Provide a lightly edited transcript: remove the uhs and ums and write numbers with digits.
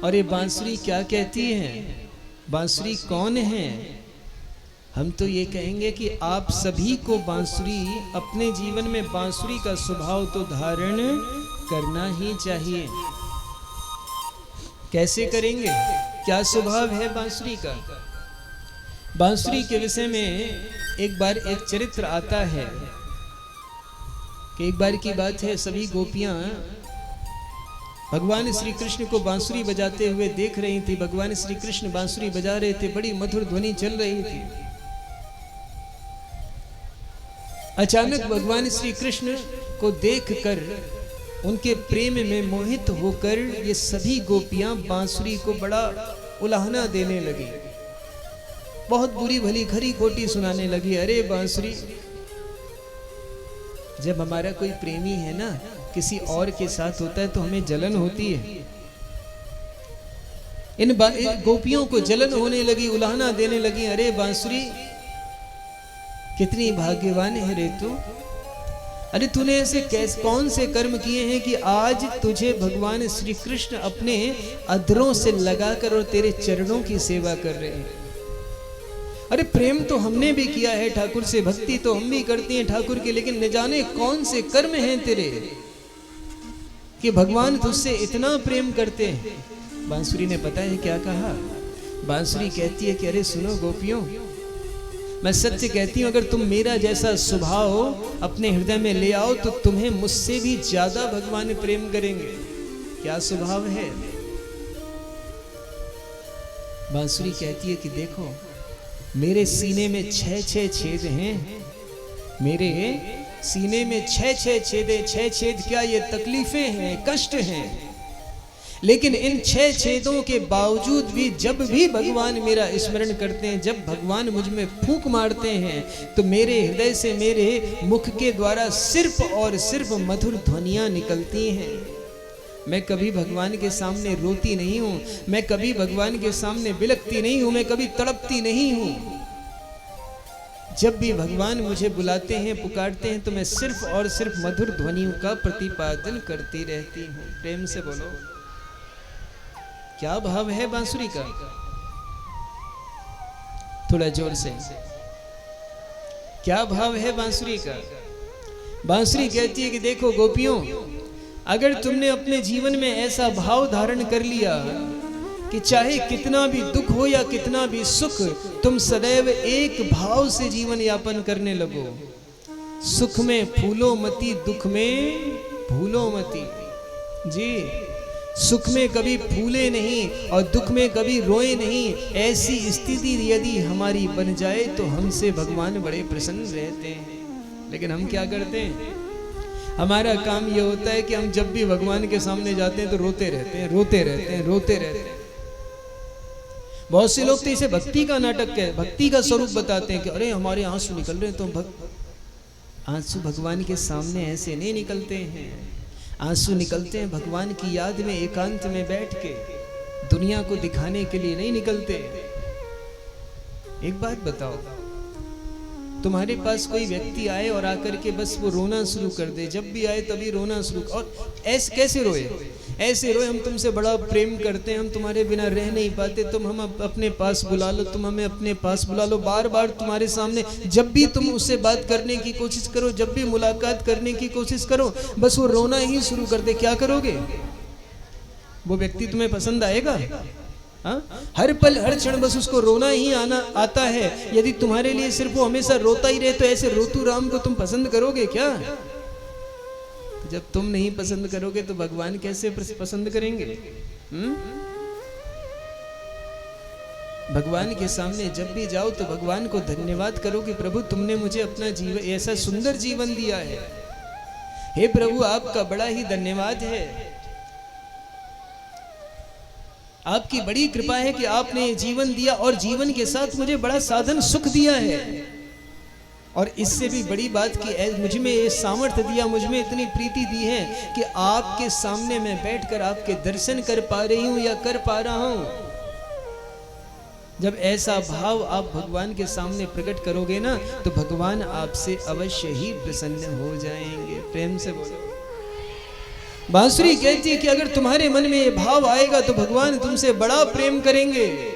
और ये बांसुरी क्या कहती है, बांसुरी कौन है? हम तो ये कहेंगे कि आप सभी को बांसुरी, अपने जीवन में बांसुरी का स्वभाव तो धारण करना ही चाहिए। कैसे करेंगे? क्या स्वभाव है बांसुरी का? बांसुरी के विषय में एक बार एक चरित्र आता है कि एक बार की बात है, सभी गोपियां भगवान श्री कृष्ण को बांसुरी बजाते हुए देख रही थी। भगवान श्री कृष्ण बांसुरी बजा रहे थे, बड़ी मधुर ध्वनि चल रही थी। अचानक भगवान श्री कृष्ण को देखकर, उनके प्रेम में मोहित होकर ये सभी गोपियां बांसुरी को बड़ा उलाहना देने लगी, बहुत बुरी भली खरी खोटी सुनाने लगी। अरे बांसुरी, जब हमारा कोई प्रेमी है ना, किसी और के साथ होता है तो हमें जलन होती है। इन गोपियों को जलन होने लगी, उलाहना देने लगी। अरे बांसुरी, कितनी भाग्यवान है रे तू। अरे तूने ऐसे कौन से कर्म किए हैं कि आज तुझे भगवान श्री कृष्ण अपने अधरों से लगाकर और तेरे चरणों की सेवा कर रहे हैं। अरे प्रेम तो हमने भी किया है ठाकुर से, भक्ति तो हम भी करती हैं ठाकुर की, लेकिन न जाने कौन से कर्म हैं तेरे कि भगवान तुझसे इतना प्रेम करते हैं। बांसुरी ने पता है क्या कहा? बांसुरी कहती है कि अरे सुनो गोपियों, मैं सत्य कहती हूं, अगर तुम मेरा जैसा स्वभाव अपने हृदय में ले आओ तो तुम्हें मुझसे भी ज्यादा भगवान प्रेम करेंगे। क्या स्वभाव है? बांसुरी कहती है कि देखो, मेरे सीने में 6 छेद हैं, मेरे सीने में 6 छेद हैं। 6 छेद क्या, ये तकलीफें हैं, कष्ट हैं, लेकिन इन 6 छेदों के बावजूद भी जब भी भगवान मेरा स्मरण करते हैं, जब भगवान मुझ में फूंक मारते हैं, तो मेरे हृदय से, मेरे मुख के द्वारा सिर्फ और सिर्फ मधुर ध्वनियां निकलती हैं। मैं कभी भगवान के सामने रोती नहीं हूं, मैं कभी भगवान के सामने बिलखती नहीं हूं, मैं कभी तड़पती नहीं हूं। जब भी भगवान मुझे बुलाते हैं, पुकारते हैं, तो मैं सिर्फ और सिर्फ मधुर ध्वनियों का प्रतिपादन करती रहती हूं। प्रेम से बोलो, क्या भाव है बांसुरी का? थोड़ा जोर से, क्या भाव है बांसुरी का? बांसुरी कहती है कि देखो गोपियों, अगर तुमने अपने जीवन में ऐसा भाव धारण कर लिया कि चाहे कितना भी दुख हो या कितना भी सुख, तुम सदैव एक भाव से जीवन यापन करने लगो। सुख में फूलो मती, दुख में भूलो मती। जी, सुख में कभी फूले नहीं और दुख में कभी रोए नहीं। ऐसी स्थिति यदि हमारी बन जाए तो हमसे भगवान बड़े प्रसन्न रहते हैं। लेकिन हम क्या करते हैं? हमारा काम यह होता है कि हम जब भी भगवान के सामने जाते हैं तो रोते रहते हैं, रोते रहते हैं, रोते रहते हैं। बहुत से लोग तो इसे भक्ति का नाटक है, भक्ति का स्वरूप बताते हैं कि अरे हमारे आंसू निकल रहे हैं, तो आंसू भगवान के सामने ऐसे नहीं निकलते हैं। आंसू निकलते हैं भगवान की याद में, एकांत में बैठ के, दुनिया को दिखाने के लिए नहीं निकलते। एक बात बताओ, तुम्हारे पास कोई व्यक्ति आए और आकर के बस वो रोना शुरू कर दे, जब भी आए तभी रोना शुरू, और ऐसे कैसे रोए? ऐसे रोए, हम तुमसे बड़ा प्रेम करते हैं, हम तुम्हारे बिना रह नहीं पाते, तुम हम अपने पास बुला लो, तुम हमें अपने पास बुला लो। बार बार तुम्हारे सामने, जब भी तुम उससे बात करने की कोशिश करो, जब भी मुलाकात करने की कोशिश करो, बस वो रोना ही शुरू कर दे। क्या करोगे? वो व्यक्ति तुम्हें पसंद आएगा? हाँ? हर पल हर क्षण बस उसको रोना ही आता है। यदि तुम्हारे लिए सिर्फ वो हमेशा रोता ही रहे, तो ऐसे रोतू राम को तुम पसंद करोगे क्या? जब तुम नहीं पसंद करोगे तो भगवान कैसे पसंद करेंगे? भगवान के सामने जब भी जाओ तो भगवान को धन्यवाद करो कि प्रभु तुमने मुझे अपना जीवन, ऐसा सुंदर जीवन दिया है। हे प्रभु, आपका बड़ा ही धन्यवाद है, आपकी बड़ी कृपा है कि आपने जीवन दिया और जीवन के साथ मुझे बड़ा साधन सुख दिया है। और इससे भी बड़ी बात कि मुझ में ये सामर्थ्य दिया, मुझ में इतनी प्रीति दी है कि आपके सामने मैं बैठकर आपके दर्शन कर पा रही हूं या कर पा रहा हूं। जब ऐसा भाव आप भगवान के सामने प्रकट करोगे ना, तो भगवान आपसे अवश्य ही प्रसन्न हो जाएंगे। प्रेम से बोलो, बांसुरी कहती है कि अगर तुम्हारे मन में ये भाव आएगा तो भगवान तुमसे बड़ा प्रेम करेंगे।